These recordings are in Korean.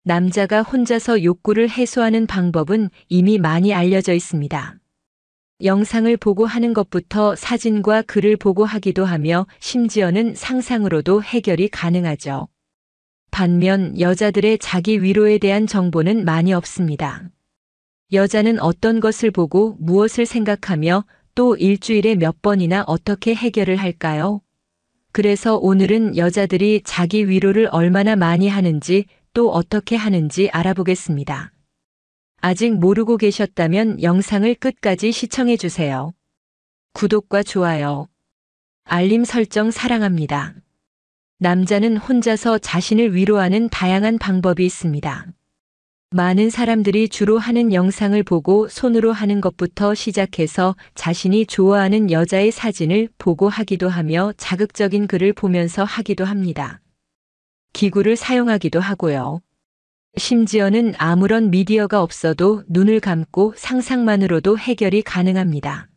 남자가 혼자서 욕구를 해소하는 방법은 이미 많이 알려져 있습니다. 영상을 보고 하는 것부터 사진과 글을 보고 하기도 하며 심지어는 상상으로도 해결이 가능하죠. 반면 여자들의 자기 위로에 대한 정보는 많이 없습니다. 여자는 어떤 것을 보고 무엇을 생각하며 또 일주일에 몇 번이나 어떻게 해결을 할까요? 그래서 오늘은 여자들이 자기 위로를 얼마나 많이 하는지 또 어떻게 하는지 알아보겠습니다. 아직 모르고 계셨다면 영상을 끝까지 시청해 주세요. 구독과 좋아요, 알림 설정 사랑합니다. 남자는 혼자서 자신을 위로하는 다양한 방법이 있습니다. 많은 사람들이 주로 하는 영상을 보고 손으로 하는 것부터 시작해서 자신이 좋아하는 여자의 사진을 보고 하기도 하며 자극적인 글을 보면서 하기도 합니다. 기구를 사용하기도 하고요. 심지어는 아무런 미디어가 없어도 눈을 감고 상상만으로도 해결이 가능합니다.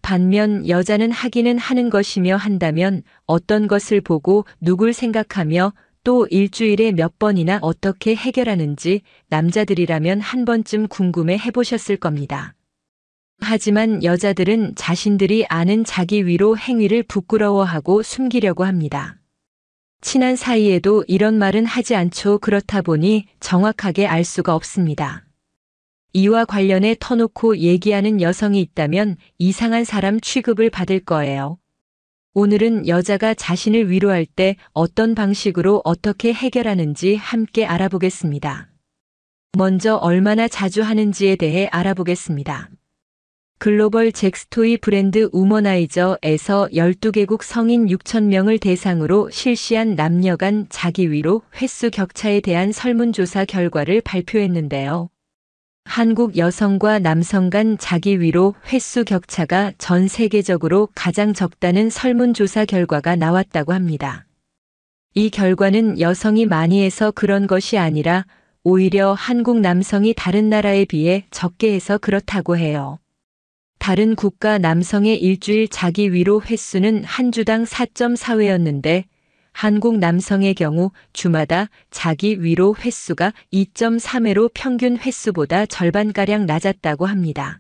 반면 여자는 하기는 하는 것이며 한다면 어떤 것을 보고 누굴 생각하며 또 일주일에 몇 번이나 어떻게 해결하는지 남자들이라면 한 번쯤 궁금해 해보셨을 겁니다. 하지만 여자들은 자신들이 아는 자기 위로 행위를 부끄러워하고 숨기려고 합니다. 친한 사이에도 이런 말은 하지 않죠. 그렇다 보니 정확하게 알 수가 없습니다. 이와 관련해 터놓고 얘기하는 여성이 있다면 이상한 사람 취급을 받을 거예요. 오늘은 여자가 자신을 위로할 때 어떤 방식으로 어떻게 해결하는지 함께 알아보겠습니다. 먼저 얼마나 자주 하는지에 대해 알아보겠습니다. 글로벌 잭스토이 브랜드 우머나이저에서 12개국 성인 6,000명을 대상으로 실시한 남녀 간 자기 위로 횟수 격차에 대한 설문조사 결과를 발표했는데요. 한국 여성과 남성 간 자기 위로 횟수 격차가 전 세계적으로 가장 적다는 설문조사 결과가 나왔다고 합니다. 이 결과는 여성이 많이 해서 그런 것이 아니라 오히려 한국 남성이 다른 나라에 비해 적게 해서 그렇다고 해요. 다른 국가 남성의 일주일 자기 위로 횟수는 한 주당 4.4회였는데 한국 남성의 경우 주마다 자기 위로 횟수가 2.3회로 평균 횟수보다 절반가량 낮았다고 합니다.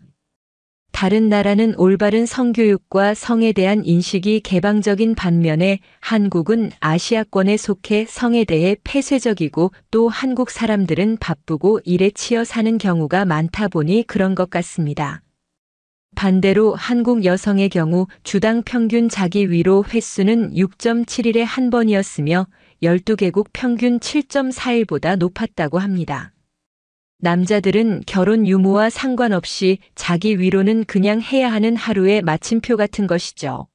다른 나라는 올바른 성교육과 성에 대한 인식이 개방적인 반면에 한국은 아시아권에 속해 성에 대해 폐쇄적이고 또 한국 사람들은 바쁘고 일에 치여 사는 경우가 많다 보니 그런 것 같습니다. 반대로 한국 여성의 경우 주당 평균 자기 위로 횟수는 6.7일에 한 번이었으며 12개국 평균 7.4일보다 높았다고 합니다. 남자들은 결혼 유무와 상관없이 자기 위로는 그냥 해야 하는 하루의 마침표 같은 것이죠.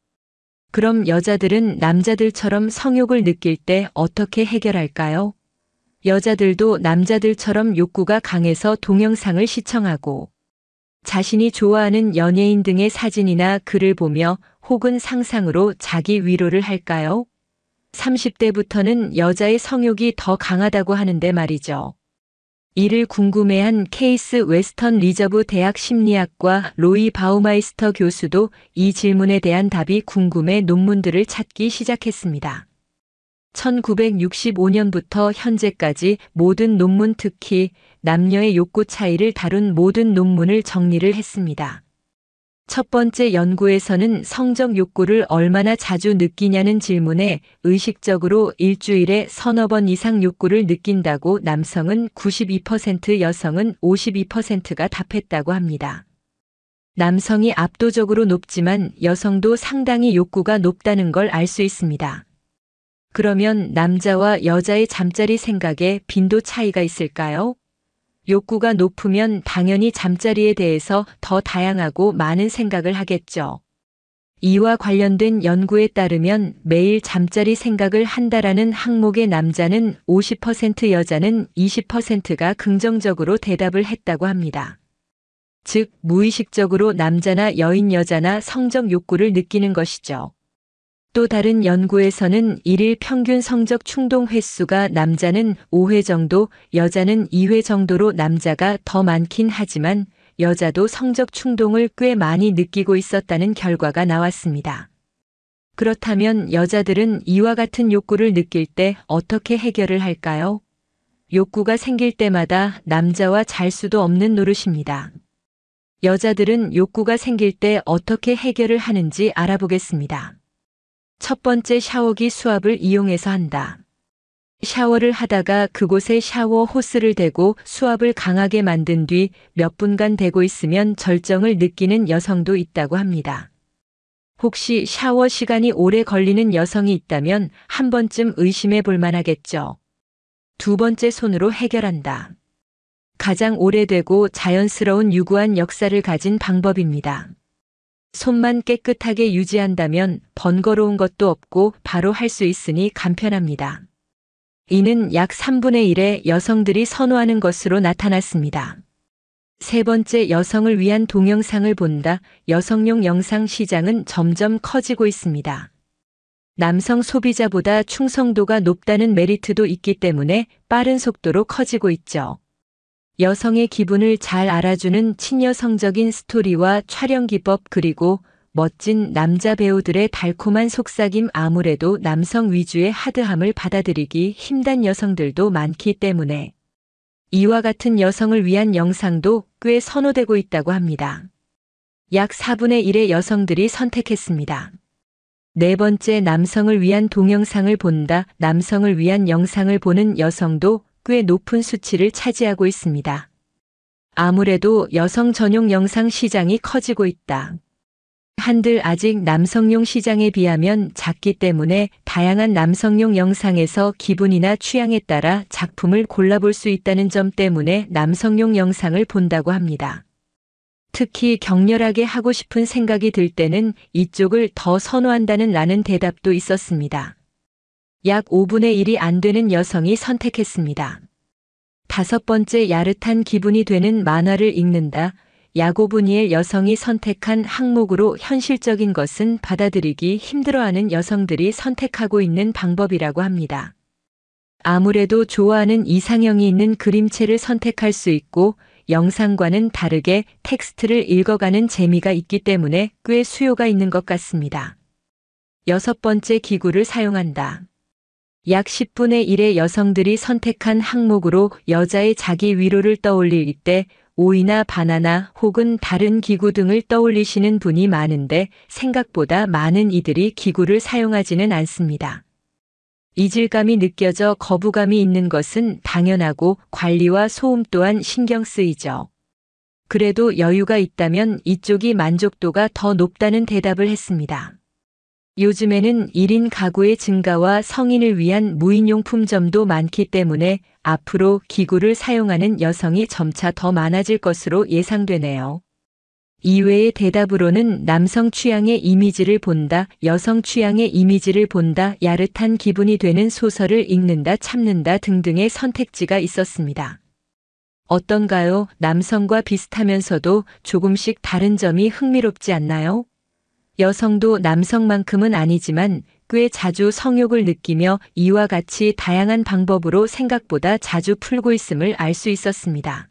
그럼 여자들은 남자들처럼 성욕을 느낄 때 어떻게 해결할까요? 여자들도 남자들처럼 욕구가 강해서 동영상을 시청하고 자신이 좋아하는 연예인 등의 사진이나 글을 보며 혹은 상상으로 자기 위로를 할까요? 30대부터는 여자의 성욕이 더 강하다고 하는데 말이죠. 이를 궁금해한 케이스 웨스턴 리저브 대학 심리학과 로이 바우마이스터 교수도 이 질문에 대한 답이 궁금해 논문들을 찾기 시작했습니다. 1965년부터 현재까지 모든 논문, 특히 남녀의 욕구 차이를 다룬 모든 논문을 정리를 했습니다. 첫 번째 연구에서는 성적 욕구를 얼마나 자주 느끼냐는 질문에 의식적으로 일주일에 서너 번 이상 욕구를 느낀다고 남성은 92%, 여성은 52%가 답했다고 합니다. 남성이 압도적으로 높지만 여성도 상당히 욕구가 높다는 걸 알 수 있습니다. 그러면 남자와 여자의 잠자리 생각에 빈도 차이가 있을까요? 욕구가 높으면 당연히 잠자리에 대해서 더 다양하고 많은 생각을 하겠죠. 이와 관련된 연구에 따르면 매일 잠자리 생각을 한다라는 항목의 남자는 50%, 여자는 20%가 긍정적으로 대답을 했다고 합니다. 즉, 무의식적으로 남자나 여자나 성적 욕구를 느끼는 것이죠. 또 다른 연구에서는 일일 평균 성적 충동 횟수가 남자는 5회 정도, 여자는 2회 정도로 남자가 더 많긴 하지만 여자도 성적 충동을 꽤 많이 느끼고 있었다는 결과가 나왔습니다. 그렇다면 여자들은 이와 같은 욕구를 느낄 때 어떻게 해결을 할까요? 욕구가 생길 때마다 남자와 잘 수도 없는 노릇입니다. 여자들은 욕구가 생길 때 어떻게 해결을 하는지 알아보겠습니다. 첫 번째, 샤워기 수압을 이용해서 한다. 샤워를 하다가 그곳에 샤워 호스를 대고 수압을 강하게 만든 뒤 몇 분간 대고 있으면 절정을 느끼는 여성도 있다고 합니다. 혹시 샤워 시간이 오래 걸리는 여성이 있다면 한 번쯤 의심해 볼 만하겠죠. 두 번째, 손으로 해결한다. 가장 오래되고 자연스러운 유구한 역사를 가진 방법입니다. 손만 깨끗하게 유지한다면 번거로운 것도 없고 바로 할 수 있으니 간편합니다. 이는 약 3분의 1의 여성들이 선호하는 것으로 나타났습니다. 세 번째, 여성을 위한 동영상을 본다. 여성용 영상 시장은 점점 커지고 있습니다. 남성 소비자보다 충성도가 높다는 메리트도 있기 때문에 빠른 속도로 커지고 있죠. 여성의 기분을 잘 알아주는 친여성적인 스토리와 촬영 기법, 그리고 멋진 남자 배우들의 달콤한 속삭임, 아무래도 남성 위주의 하드함을 받아들이기 힘든 여성들도 많기 때문에 이와 같은 여성을 위한 영상도 꽤 선호되고 있다고 합니다. 약 4분의 1의 여성들이 선택했습니다. 네 번째, 남성을 위한 동영상을 본다. 남성을 위한 영상을 보는 여성도 꽤 높은 수치를 차지하고 있습니다. 아무래도 여성 전용 영상 시장이 커지고 있다. 한들 아직 남성용 시장에 비하면 작기 때문에 다양한 남성용 영상에서 기분이나 취향에 따라 작품을 골라볼 수 있다는 점 때문에 남성용 영상을 본다고 합니다. 특히 격렬하게 하고 싶은 생각이 들 때는 이쪽을 더 선호한다는 라는 대답도 있었습니다. 약 5분의 1이 안 되는 여성이 선택했습니다. 다섯 번째, 야릇한 기분이 되는 만화를 읽는다. 약 5분의 1 여성이 선택한 항목으로 현실적인 것은 받아들이기 힘들어하는 여성들이 선택하고 있는 방법이라고 합니다. 아무래도 좋아하는 이상형이 있는 그림체를 선택할 수 있고 영상과는 다르게 텍스트를 읽어가는 재미가 있기 때문에 꽤 수요가 있는 것 같습니다. 여섯 번째, 기구를 사용한다. 약 10분의 1의 여성들이 선택한 항목으로 여자의 자기 위로를 떠올릴 때 오이나 바나나 혹은 다른 기구 등을 떠올리시는 분이 많은데 생각보다 많은 이들이 기구를 사용하지는 않습니다. 이질감이 느껴져 거부감이 있는 것은 당연하고 관리와 소음 또한 신경 쓰이죠. 그래도 여유가 있다면 이쪽이 만족도가 더 높다는 대답을 했습니다. 요즘에는 1인 가구의 증가와 성인을 위한 무인용품점도 많기 때문에 앞으로 기구를 사용하는 여성이 점차 더 많아질 것으로 예상되네요. 이외의 대답으로는 남성 취향의 이미지를 본다, 여성 취향의 이미지를 본다, 야릇한 기분이 되는 소설을 읽는다, 참는다 등등의 선택지가 있었습니다. 어떤가요? 남성과 비슷하면서도 조금씩 다른 점이 흥미롭지 않나요? 여성도 남성만큼은 아니지만 꽤 자주 성욕을 느끼며 이와 같이 다양한 방법으로 생각보다 자주 풀고 있음을 알 수 있었습니다.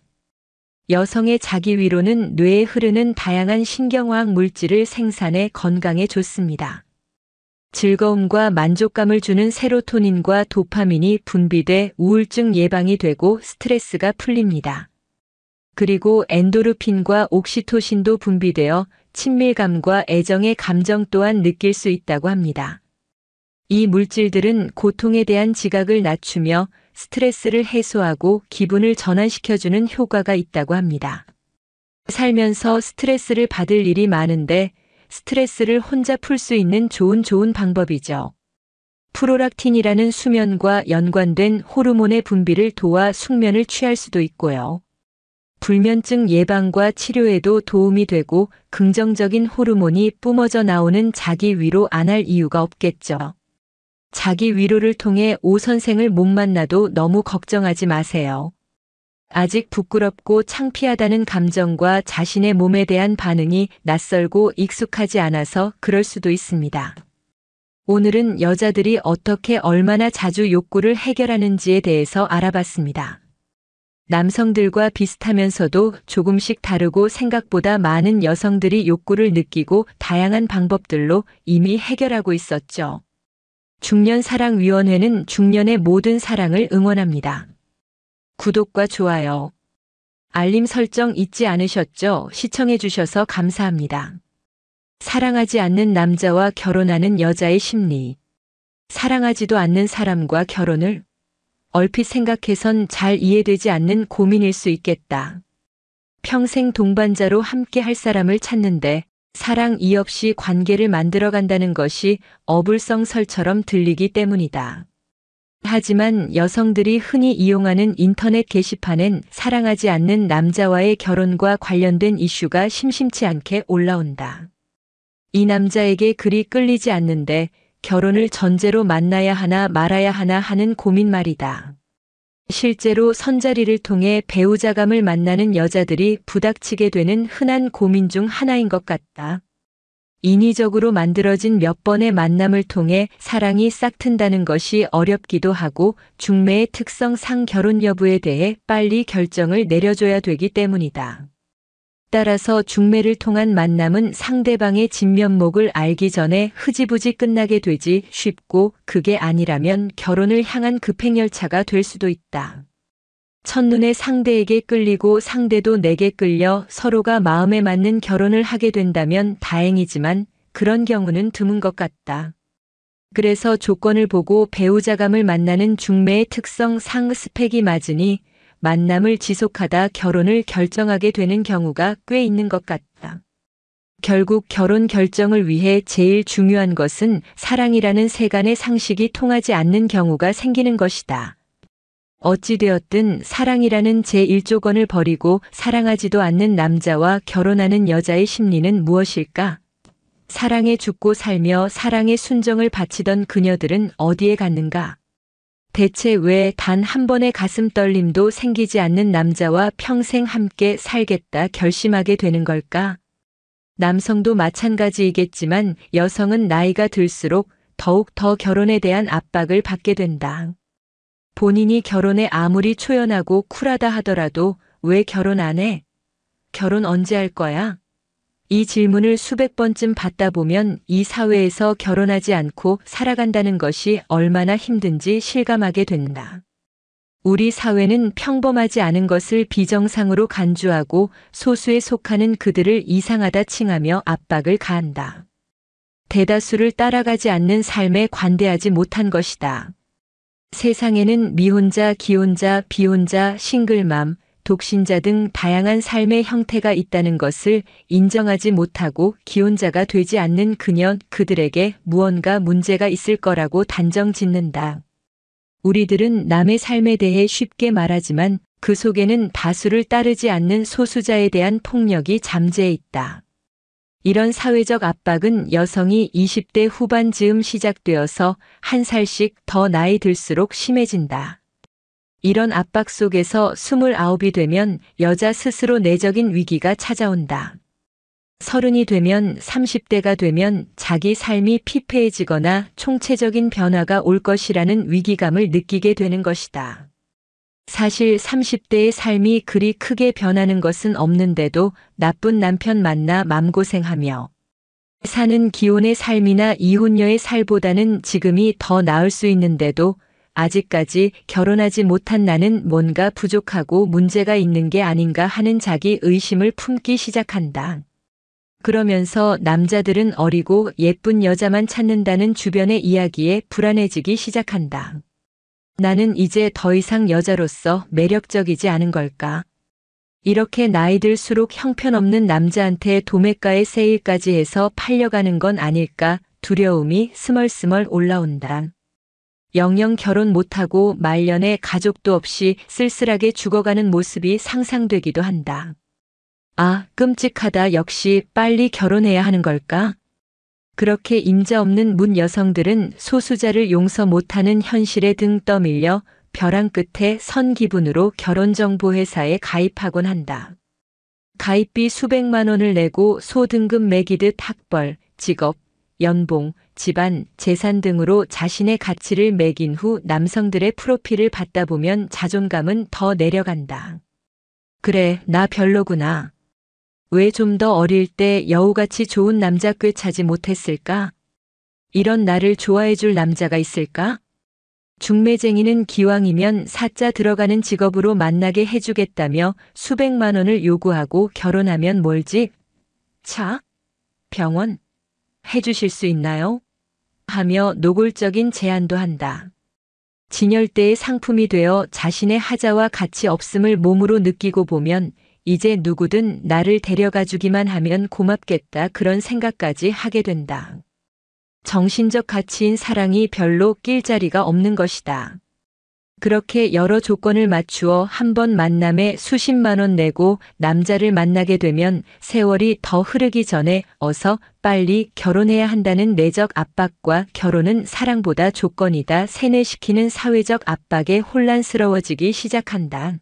여성의 자기 위로는 뇌에 흐르는 다양한 신경화학 물질을 생산해 건강에 좋습니다. 즐거움과 만족감을 주는 세로토닌과 도파민이 분비돼 우울증 예방이 되고 스트레스가 풀립니다. 그리고 엔도르핀과 옥시토신도 분비되어 친밀감과 애정의 감정 또한 느낄 수 있다고 합니다. 이 물질들은 고통에 대한 지각을 낮추며 스트레스를 해소하고 기분을 전환시켜주는 효과가 있다고 합니다. 살면서 스트레스를 받을 일이 많은데 스트레스를 혼자 풀 수 있는 좋은 방법이죠. 프로락틴이라는 수면과 연관된 호르몬의 분비를 도와 숙면을 취할 수도 있고요. 불면증 예방과 치료에도 도움이 되고 긍정적인 호르몬이 뿜어져 나오는 자기 위로 안 할 이유가 없겠죠. 자기 위로를 통해 오 선생을 못 만나도 너무 걱정하지 마세요. 아직 부끄럽고 창피하다는 감정과 자신의 몸에 대한 반응이 낯설고 익숙하지 않아서 그럴 수도 있습니다. 오늘은 여자들이 어떻게 얼마나 자주 욕구를 해결하는지에 대해서 알아봤습니다. 남성들과 비슷하면서도 조금씩 다르고 생각보다 많은 여성들이 욕구를 느끼고 다양한 방법들로 이미 해결하고 있었죠. 중년사랑위원회는 중년의 모든 사랑을 응원합니다. 구독과 좋아요, 알림 설정 잊지 않으셨죠? 시청해주셔서 감사합니다. 사랑하지 않는 남자와 결혼하는 여자의 심리. 사랑하지도 않는 사람과 결혼을 얼핏 생각해선 잘 이해되지 않는 고민일 수 있겠다. 평생 동반자로 함께 할 사람을 찾는데 사랑 이 없이 관계를 만들어간다는 것이 어불성설처럼 들리기 때문이다. 하지만 여성들이 흔히 이용하는 인터넷 게시판엔 사랑하지 않는 남자와의 결혼과 관련된 이슈가 심심치 않게 올라온다. 이 남자에게 그리 끌리지 않는데 결혼을 전제로 만나야 하나 말아야 하나 하는 고민 말이다. 실제로 선자리를 통해 배우자감을 만나는 여자들이 부닥치게 되는 흔한 고민 중 하나인 것 같다. 인위적으로 만들어진 몇 번의 만남을 통해 사랑이 싹튼다는 것이 어렵기도 하고 중매의 특성상 결혼 여부에 대해 빨리 결정을 내려줘야 되기 때문이다. 따라서 중매를 통한 만남은 상대방의 진면목을 알기 전에 흐지부지 끝나게 되지 쉽고 그게 아니라면 결혼을 향한 급행열차가 될 수도 있다. 첫눈에 상대에게 끌리고 상대도 내게 끌려 서로가 마음에 맞는 결혼을 하게 된다면 다행이지만 그런 경우는 드문 것 같다. 그래서 조건을 보고 배우자감을 만나는 중매의 특성상 스펙이 맞으니 만남을 지속하다 결혼을 결정하게 되는 경우가 꽤 있는 것 같다. 결국 결혼 결정을 위해 제일 중요한 것은 사랑이라는 세간의 상식이 통하지 않는 경우가 생기는 것이다. 어찌되었든 사랑이라는 제1조건을 버리고 사랑하지도 않는 남자와 결혼하는 여자의 심리는 무엇일까? 사랑에 죽고 살며 사랑의 순정을 바치던 그녀들은 어디에 갔는가? 대체 왜 단 한 번의 가슴 떨림도 생기지 않는 남자와 평생 함께 살겠다 결심하게 되는 걸까? 남성도 마찬가지이겠지만 여성은 나이가 들수록 더욱 더 결혼에 대한 압박을 받게 된다. 본인이 결혼에 아무리 초연하고 쿨하다 하더라도 왜 결혼 안 해? 결혼 언제 할 거야? 이 질문을 수백 번쯤 받다 보면 이 사회에서 결혼하지 않고 살아간다는 것이 얼마나 힘든지 실감하게 된다. 우리 사회는 평범하지 않은 것을 비정상으로 간주하고 소수에 속하는 그들을 이상하다 칭하며 압박을 가한다. 대다수를 따라가지 않는 삶에 관대하지 못한 것이다. 세상에는 미혼자, 기혼자, 비혼자, 싱글맘, 독신자 등 다양한 삶의 형태가 있다는 것을 인정하지 못하고 기혼자가 되지 않는 그들에게 무언가 문제가 있을 거라고 단정 짓는다. 우리들은 남의 삶에 대해 쉽게 말하지만 그 속에는 다수를 따르지 않는 소수자에 대한 폭력이 잠재해 있다. 이런 사회적 압박은 여성이 20대 후반 즈음 시작되어서 한 살씩 더 나이 들수록 심해진다. 이런 압박 속에서 29이 되면 여자 스스로 내적인 위기가 찾아온다. 30이 되면 30대가 되면 자기 삶이 피폐해지거나 총체적인 변화가 올 것이라는 위기감을 느끼게 되는 것이다. 사실 30대의 삶이 그리 크게 변하는 것은 없는데도 나쁜 남편 만나 맘고생하며 사는 기혼의 삶이나 이혼녀의 살보다는 지금이 더 나을 수 있는데도 아직까지 결혼하지 못한 나는 뭔가 부족하고 문제가 있는 게 아닌가 하는 자기 의심을 품기 시작한다. 그러면서 남자들은 어리고 예쁜 여자만 찾는다는 주변의 이야기에 불안해지기 시작한다. 나는 이제 더 이상 여자로서 매력적이지 않은 걸까? 이렇게 나이 들수록 형편없는 남자한테 도매가의 세일까지 해서 팔려가는 건 아닐까 두려움이 스멀스멀 올라온다. 영영 결혼 못하고 말년에 가족도 없이 쓸쓸하게 죽어가는 모습이 상상되기도 한다. 아, 끔찍하다. 역시 빨리 결혼해야 하는 걸까? 그렇게 임자 없는 문 여성들은 소수자를 용서 못하는 현실에 등 떠밀려 벼랑 끝에 선 기분으로 결혼정보회사에 가입하곤 한다. 가입비 수백만 원을 내고 소등급 매기듯 학벌, 직업, 연봉, 집안, 재산 등으로 자신의 가치를 매긴 후 남성들의 프로필을 받다 보면 자존감은 더 내려간다. 그래, 나 별로구나. 왜 좀 더 어릴 때 여우같이 좋은 남자 꿰차지 못했을까? 이런 나를 좋아해 줄 남자가 있을까? 중매쟁이는 기왕이면 사자 들어가는 직업으로 만나게 해주겠다며 수백만 원을 요구하고 결혼하면 몰지? 차? 병원? 해주실 수 있나요? 하며 노골적인 제안도 한다. 진열대의 상품이 되어 자신의 하자와 가치 없음을 몸으로 느끼고 보면 이제 누구든 나를 데려가 주기만 하면 고맙겠다 그런 생각까지 하게 된다. 정신적 가치인 사랑이 별로 낄 자리가 없는 것이다. 그렇게 여러 조건을 맞추어 한 번 만남에 수십만 원 내고 남자를 만나게 되면 세월이 더 흐르기 전에 어서 빨리 결혼해야 한다는 내적 압박과 결혼은 사랑보다 조건이다 세뇌시키는 사회적 압박에 혼란스러워지기 시작한다.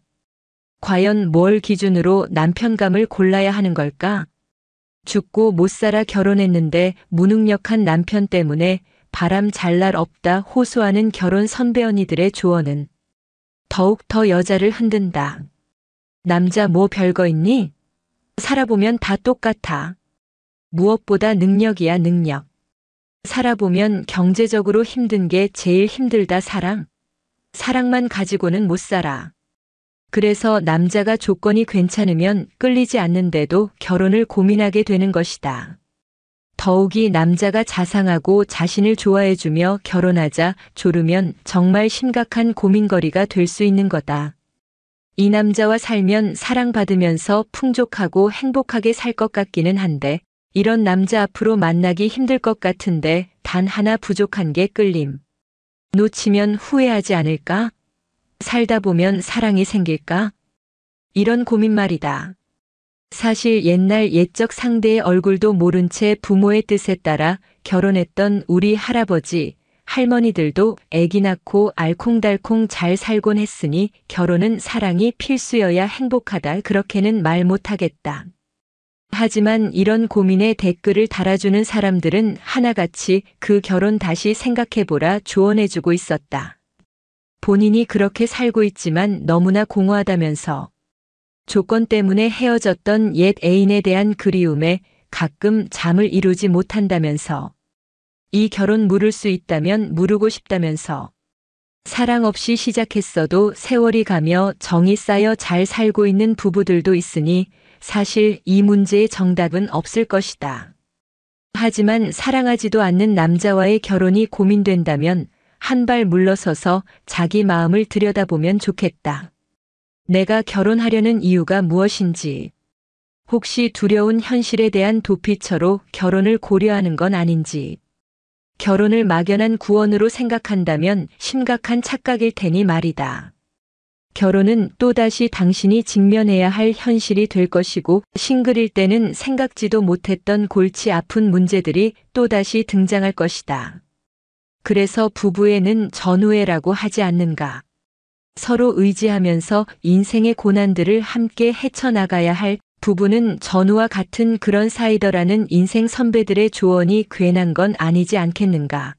과연 뭘 기준으로 남편감을 골라야 하는 걸까? 죽고 못 살아 결혼했는데 무능력한 남편 때문에 바람 잘 날 없다 호소하는 결혼 선배 언니들의 조언은 더욱 더 여자를 흔든다. 남자 뭐 별거 있니? 살아보면 다 똑같아. 무엇보다 능력이야 능력. 살아보면 경제적으로 힘든 게 제일 힘들다 사랑. 사랑만 가지고는 못 살아. 그래서 남자가 조건이 괜찮으면 끌리지 않는데도 결혼을 고민하게 되는 것이다. 더욱이 남자가 자상하고 자신을 좋아해주며 결혼하자 조르면 정말 심각한 고민거리가 될 수 있는 거다. 이 남자와 살면 사랑받으면서 풍족하고 행복하게 살 것 같기는 한데 이런 남자 앞으로 만나기 힘들 것 같은데 단 하나 부족한 게 끌림. 놓치면 후회하지 않을까? 살다 보면 사랑이 생길까? 이런 고민 말이다. 사실 옛날 옛적 상대의 얼굴도 모른 채 부모의 뜻에 따라 결혼했던 우리 할아버지, 할머니들도 아기 낳고 알콩달콩 잘 살곤 했으니 결혼은 사랑이 필수여야 행복하다 그렇게는 말 못하겠다. 하지만 이런 고민에 댓글을 달아주는 사람들은 하나같이 그 결혼 다시 생각해보라 조언해주고 있었다. 본인이 그렇게 살고 있지만 너무나 공허하다면서 조건 때문에 헤어졌던 옛 애인에 대한 그리움에 가끔 잠을 이루지 못한다면서 이 결혼 무를 수 있다면 무르고 싶다면서 사랑 없이 시작했어도 세월이 가며 정이 쌓여 잘 살고 있는 부부들도 있으니 사실 이 문제의 정답은 없을 것이다. 하지만 사랑하지도 않는 남자와의 결혼이 고민된다면 한 발 물러서서 자기 마음을 들여다보면 좋겠다. 내가 결혼하려는 이유가 무엇인지, 혹시 두려운 현실에 대한 도피처로 결혼을 고려하는 건 아닌지, 결혼을 막연한 구원으로 생각한다면 심각한 착각일 테니 말이다. 결혼은 또다시 당신이 직면해야 할 현실이 될 것이고 싱글일 때는 생각지도 못했던 골치 아픈 문제들이 또다시 등장할 것이다. 그래서 부부에는 전우애라고 하지 않는가. 서로 의지하면서 인생의 고난들을 함께 헤쳐나가야 할 부부는 전우와 같은 그런 사이더라는 인생 선배들의 조언이 괜한 건 아니지 않겠는가.